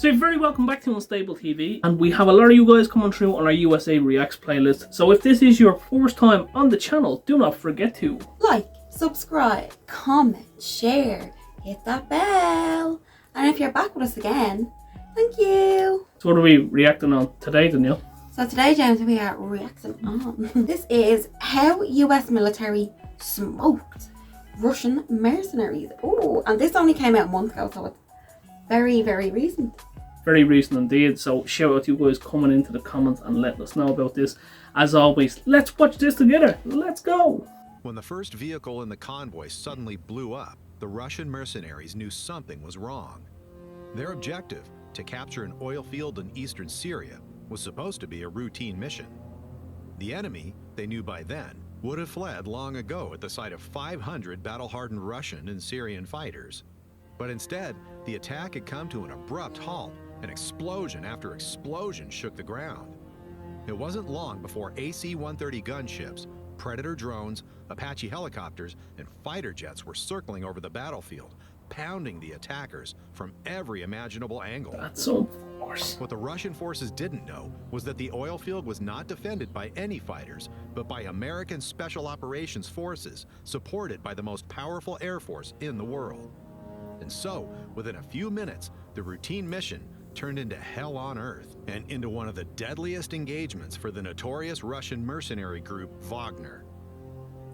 So you're very welcome back to Unstable TV, and we have a lot of you guys coming through on our USA Reacts playlist. So if this is your first time on the channel, do not forget to like, subscribe, comment, share, hit that bell, and if you're back with us again, thank you. So what are we reacting on today, Danielle? So today, James, we are reacting on this is how US military smoked Russian mercenaries. Oh, and this only came out a month ago, so it's very, very recent. Very recent indeed. So shout out to you guys coming into the comments and letting us know about this. As always, let's watch this together. Let's go. When the first vehicle in the convoy suddenly blew up, the Russian mercenaries knew something was wrong. Their objective, to capture an oil field in eastern Syria, was supposed to be a routine mission. The enemy, they knew by then, would have fled long ago at the sight of 500 battle-hardened Russian and Syrian fighters. But instead, the attack had come to an abrupt halt, and explosion after explosion shook the ground. It wasn't long before AC-130 gunships, Predator drones, Apache helicopters, and fighter jets were circling over the battlefield, pounding the attackers from every imaginable angle. That's so force. What the Russian forces didn't know was that the oil field was not defended by any fighters, but by American Special Operations Forces, supported by the most powerful air force in the world. And so, within a few minutes, the routine mission turned into hell on earth and into one of the deadliest engagements for the notorious Russian mercenary group Wagner.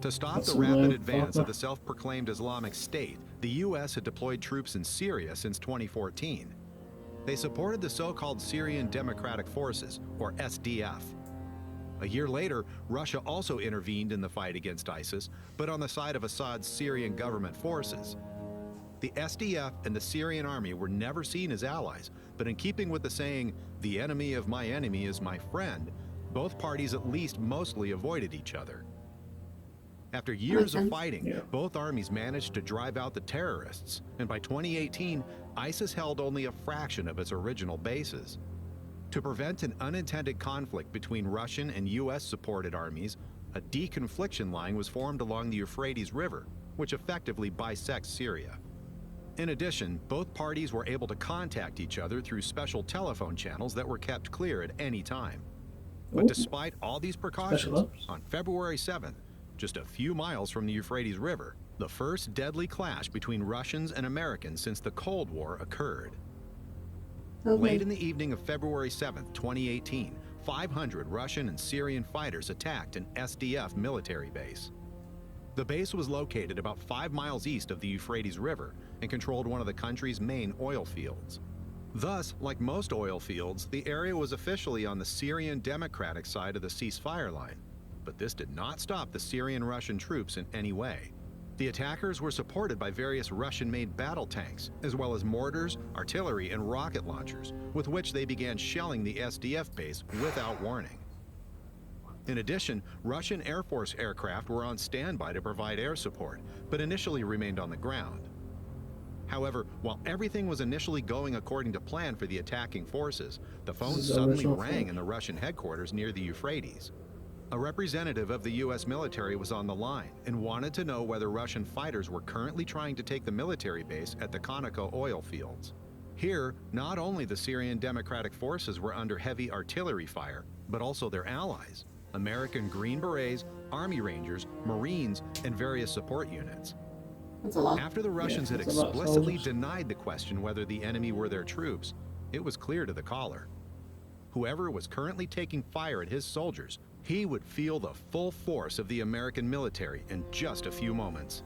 To stop the rapid advance of the self-proclaimed Islamic State, the U.S. had deployed troops in Syria since 2014. They supported the so-called Syrian Democratic Forces, or SDF. A year later, Russia also intervened in the fight against ISIS, but on the side of Assad's Syrian government forces. The SDF and the Syrian army were never seen as allies, but in keeping with the saying, "the enemy of my enemy is my friend," both parties at least mostly avoided each other. After years of fighting, both armies managed to drive out the terrorists, and by 2018, ISIS held only a fraction of its original bases. To prevent an unintended conflict between Russian and US-supported armies, a deconfliction line was formed along the Euphrates River, which effectively bisects Syria. In addition, both parties were able to contact each other through special telephone channels that were kept clear at any time. But despite all these precautions, on February 7th, just a few miles from the Euphrates River, the first deadly clash between Russians and Americans since the Cold War occurred. Late in the evening of February 7th, 2018, 500 Russian and Syrian fighters attacked an SDF military base. The base was located about 5 miles east of the Euphrates River and controlled one of the country's main oil fields. Thus, like most oil fields, the area was officially on the Syrian Democratic side of the ceasefire line. But this did not stop the Syrian-Russian troops in any way. The attackers were supported by various Russian-made battle tanks, as well as mortars, artillery, and rocket launchers, with which they began shelling the SDF base without warning. In addition, Russian Air Force aircraft were on standby to provide air support, but initially remained on the ground. However, while everything was initially going according to plan for the attacking forces, the phone suddenly rang in the Russian headquarters near the Euphrates. A representative of the U.S. military was on the line and wanted to know whether Russian fighters were currently trying to take the military base at the Conoco oil fields. Here, not only the Syrian Democratic Forces were under heavy artillery fire, but also their allies, American Green Berets, Army Rangers, Marines, and various support units. That's a lot. After the Russians had explicitly denied the question whether the enemy were their troops, it was clear to the caller. Whoever was currently taking fire at his soldiers, he would feel the full force of the American military in just a few moments.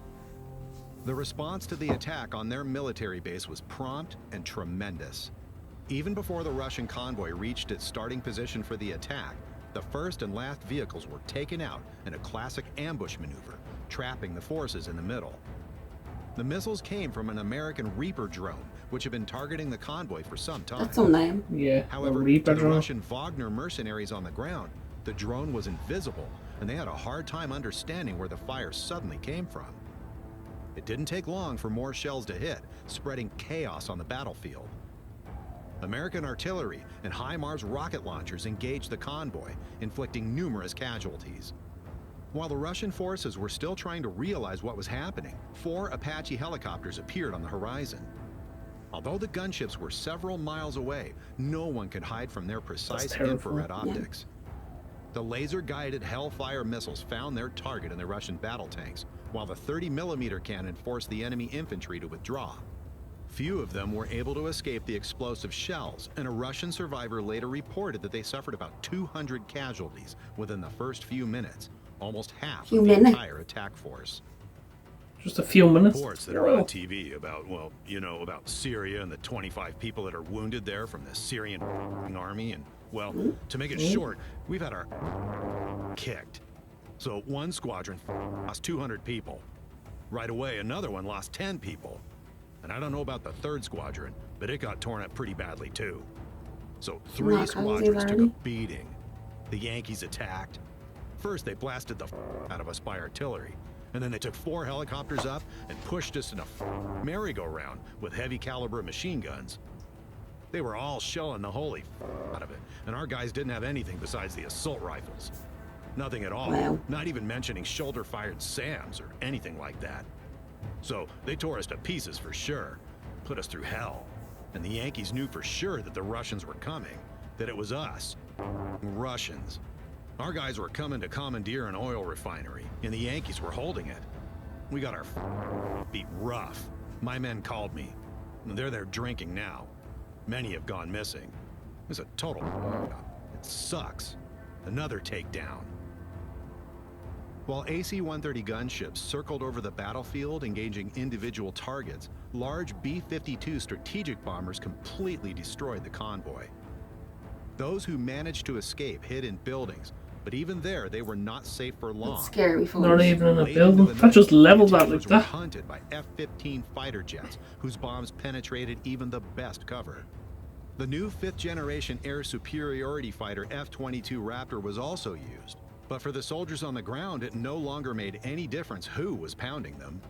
The response to the attack on their military base was prompt and tremendous. Even before the Russian convoy reached its starting position for the attack, the first and last vehicles were taken out in a classic ambush maneuver, trapping the forces in the middle. The missiles came from an American Reaper drone, which had been targeting the convoy for some time. That's some name. Yeah. However, to the Russian Wagner mercenaries on the ground, the drone was invisible, and they had a hard time understanding where the fire suddenly came from. It didn't take long for more shells to hit, spreading chaos on the battlefield. American artillery and HIMARS rocket launchers engaged the convoy, inflicting numerous casualties. While the Russian forces were still trying to realize what was happening, 4 Apache helicopters appeared on the horizon. Although the gunships were several miles away, no one could hide from their precise terrifying. infrared optics. The laser-guided Hellfire missiles found their target in the Russian battle tanks, while the 30mm cannon forced the enemy infantry to withdraw. Few of them were able to escape the explosive shells, and a Russian survivor later reported that they suffered about 200 casualties within the first few minutes, almost half of the entire attack force. Just a few minutes. Reports that are on TV about, well, you know, about Syria and the 25 people that are wounded there from the Syrian army. And, well, to make it short, we've had our kicked. So one squadron lost 200 people. Right away, another one lost 10 people. And I don't know about the third squadron, but it got torn up pretty badly too. So 3 squadrons took a beating. The Yankees attacked. First, they blasted the out of us by artillery. And then they took 4 helicopters up and pushed us in a merry-go-round with heavy caliber machine guns. They were all shelling the holy out of it, and our guys didn't have anything besides the assault rifles. Nothing at all, not even mentioning shoulder-fired SAMs or anything like that. So they tore us to pieces for sure, put us through hell. And the Yankees knew for sure that the Russians were coming, that it was us, Russians. Our guys were coming to commandeer an oil refinery, and the Yankees were holding it. We got our beat rough. My men called me. They're there drinking now. Many have gone missing. It's a total it sucks. Another takedown. While AC-130 gunships circled over the battlefield engaging individual targets, large B-52 strategic bombers completely destroyed the convoy. Those who managed to escape hid in buildings, but even there, they were not safe for long. That's scary. Not even in a building. That just leveled that like that. Were hunted by F-15 fighter jets, whose bombs penetrated even the best cover. The new 5th-generation air superiority fighter F-22 Raptor was also used, but for the soldiers on the ground, it no longer made any difference who was pounding them.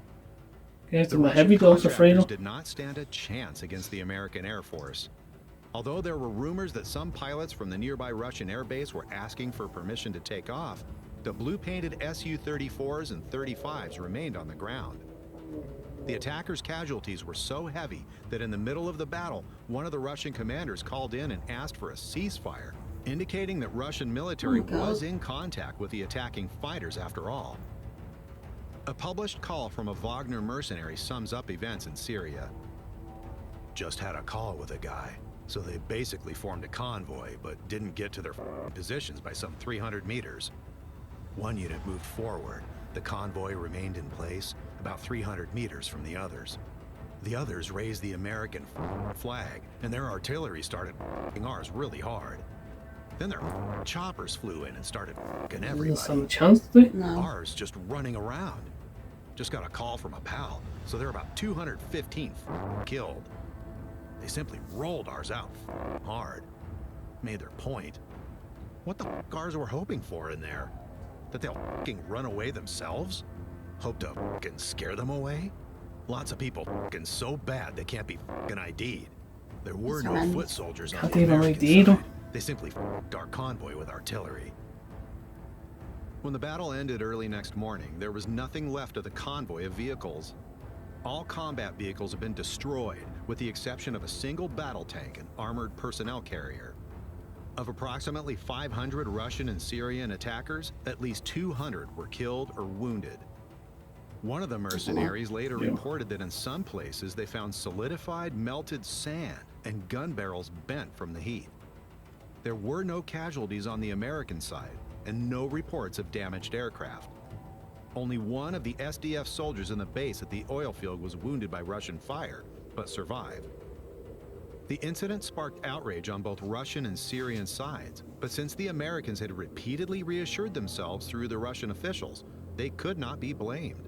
Gave them a heavy dose of freedom. Did not stand a chance against the American Air Force. Although there were rumors that some pilots from the nearby Russian air base were asking for permission to take off, the blue-painted Su-34s and 35s remained on the ground. The attackers' casualties were so heavy that in the middle of the battle, one of the Russian commanders called in and asked for a ceasefire, indicating that Russian military was in contact with the attacking fighters after all. A published call from a Wagner mercenary sums up events in Syria. Just had a call with a guy. So they basically formed a convoy, but didn't get to their positions by some 300 meters. One unit moved forward. The convoy remained in place about 300 meters from the others. The others raised the American flag, and their artillery started ours really hard. Then their choppers flew in and started everybody. Some chance to do? Ours just running around. Just got a call from a pal, so there are about 215 killed. They simply rolled ours out hard. Made their point. What the ours were hoping for in there? That they'll run away themselves? Hope to scare them away? Lots of people so bad they can't be ID'd. There were no foot soldiers on the American side. They simply our convoy with artillery. When the battle ended early next morning, there was nothing left of the convoy of vehicles. All combat vehicles have been destroyed, with the exception of a single battle tank and armored personnel carrier. Of approximately 500 Russian and Syrian attackers, at least 200 were killed or wounded. One of the mercenaries later reported that in some places they found solidified melted sand and gun barrels bent from the heat. There were no casualties on the American side and no reports of damaged aircraft. Only one of the SDF soldiers in the base at the oil field was wounded by Russian fire, but survived. The incident sparked outrage on both Russian and Syrian sides, but since the Americans had repeatedly reassured themselves through the Russian officials, they could not be blamed.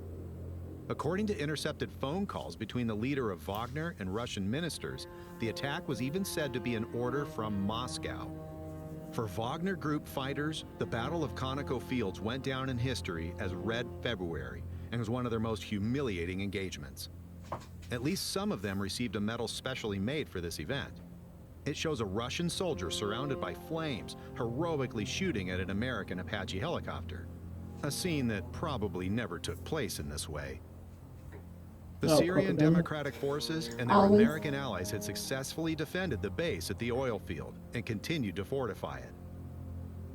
According to intercepted phone calls between the leader of Wagner and Russian ministers, the attack was even said to be an order from Moscow. For Wagner Group fighters, the Battle of ConocoPhillips went down in history as Red February and was one of their most humiliating engagements. At least some of them received a medal specially made for this event. It shows a Russian soldier surrounded by flames, heroically shooting at an American Apache helicopter. A scene that probably never took place in this way. The Oh, Syrian propaganda. Democratic Forces and their Always. American allies had successfully defended the base at the oil field and continued to fortify it.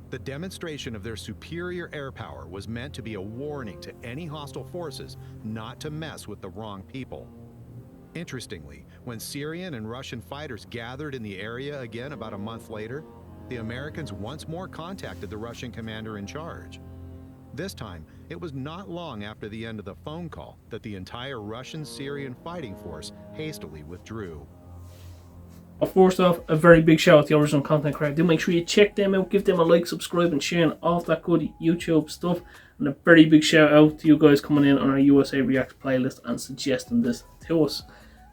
The demonstration of their superior air power was meant to be a warning to any hostile forces not to mess with the wrong people. Interestingly, when Syrian and Russian fighters gathered in the area again about a month later, the Americans once more contacted the Russian commander in charge. This time, it was not long after the end of the phone call that the entire Russian-Syrian fighting force hastily withdrew. First off, a very big shout out to the original content creator. Do make sure you check them out, give them a like, subscribe, and share all of that good YouTube stuff. And a very big shout out to you guys coming in on our USA Reacts playlist and suggesting this to us.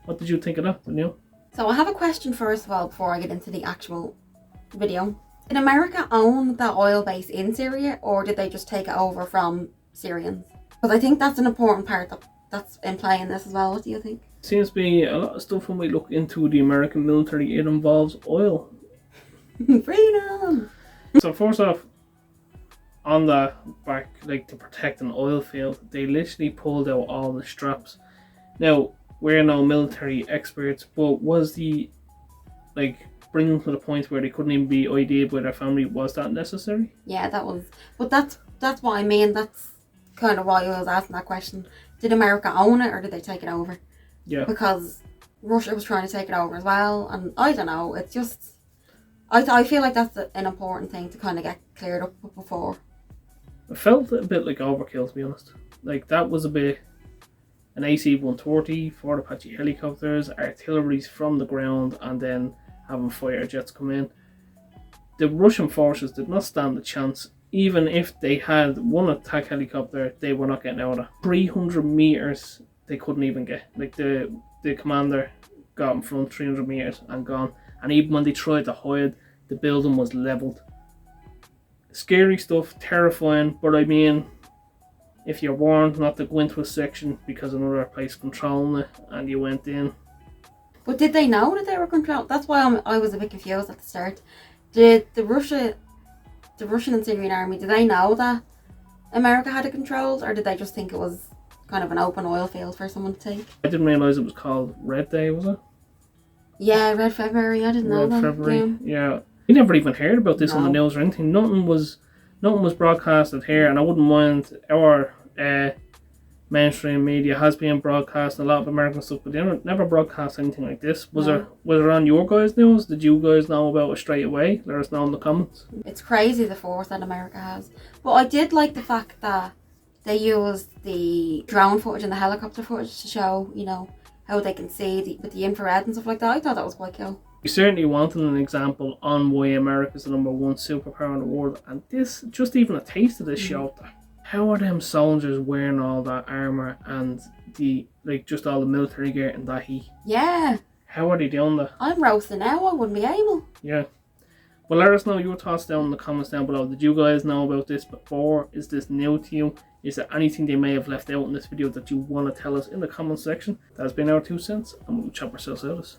What did you think of that, Danielle? So I have a question first of all before I get into the actual video. Did America own that oil base in Syria, or did they just take it over from Syrians? Because I think that's an important part that's in play in this as well. What do you think? Seems to be a lot of stuff when we look into the American military, it involves oil. Freedom! So first off, on the back, like to protect an oil field, they literally pulled out all the straps. Now, we're no military experts, but was the, like, bringing them to the point where they couldn't even be ID'd by their family, was that necessary? Yeah, that was. But that's what I mean. That's kind of why I was asking that question. Did America own it, or did they take it over? Yeah. Because Russia was trying to take it over as well, and I don't know. It's just, I feel like that's an important thing to kind of get cleared up before. It felt a bit like overkill, to be honest. Like, that was a bit an AC-130, 4 Apache helicopters, artilleries from the ground, and then having fighter jets come in. The Russian forces did not stand a chance. Even if they had one attack helicopter, they were not getting out of it. 300 meters they couldn't even get. Like, the commander got in front 300 meters and gone. And even when they tried to hide, the building was leveled. Scary stuff, terrifying, but I mean, if you're warned not to go into a section because another place controlling it and you went in. But did they know that they were controlled? That's why I was a bit confused at the start. Did the Russian and Syrian army, did they know that America had it controlled, or did they just think it was kind of an open oil field for someone to take? I didn't realise it was called Red Day, was it? Yeah, Red February. I didn't know Red that. February, yeah. We never even heard about this on the news or anything. Nothing was broadcasted here, and I wouldn't mind our mainstream media has been broadcasting a lot of American stuff, but they never broadcast anything like this. Was it on your guys' news? Did you guys know about it straight away? Let us know in the comments. It's crazy the force that America has. But I did like the fact that they used the drone footage and the helicopter footage to show, you know, how they can see with the infrared and stuff like that. I thought that was quite cool. We certainly wanted an example on why America's the number one superpower in the world, and this, just even a taste of this showed that. How are them soldiers wearing all that armour and the, like, just all the military gear in that heat? Yeah. How are they doing that? I'm roasting now, I wouldn't be able. Yeah. Well, let us know your thoughts down in the comments down below. Did you guys know about this before? Is this new to you? Is there anything they may have left out in this video that you want to tell us in the comment section? That has been our 2 cents, and we'll chop ourselves out of this.